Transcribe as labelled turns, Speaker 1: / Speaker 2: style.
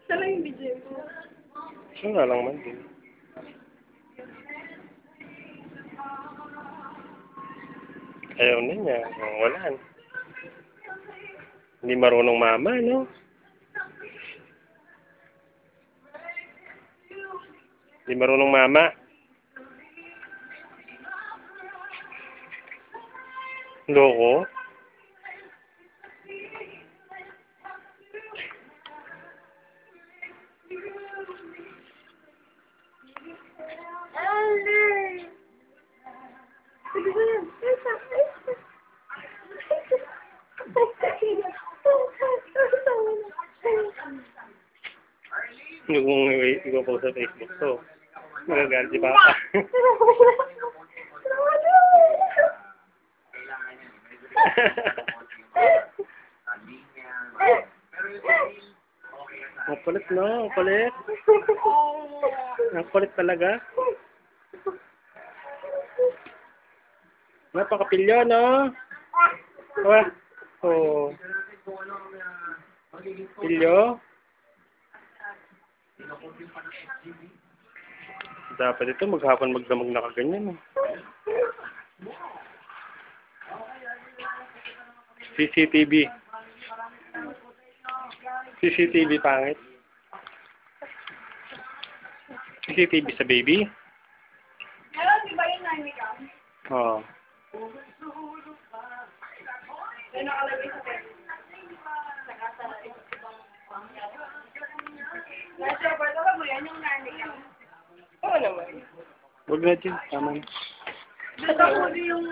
Speaker 1: Saan lang yung video ko?
Speaker 2: Wala lang man din. Ayaw na niya. Wala. Hindi marunong mama, no? Hindi marunong mama. Loko. Kung i-post sa Facebook to, magagalit si Papa. Ang kulit, no? Ang kulit. Ang kulit talaga. Napakapilyo, no? Wah. Oh. Pilyo. Dapat ito maghapon magdamag na kaganyan. CCTV. CCTV pangit. CCTV sa baby.
Speaker 1: Meron, di ba yung nanay ka?
Speaker 2: Oo.
Speaker 1: Yung nakalagay sa pwede. Nasa pwede ka mo yan yung nanay ka? Oo naman.
Speaker 2: Huwag na dyan. Tama na.
Speaker 1: Doon ka huli yung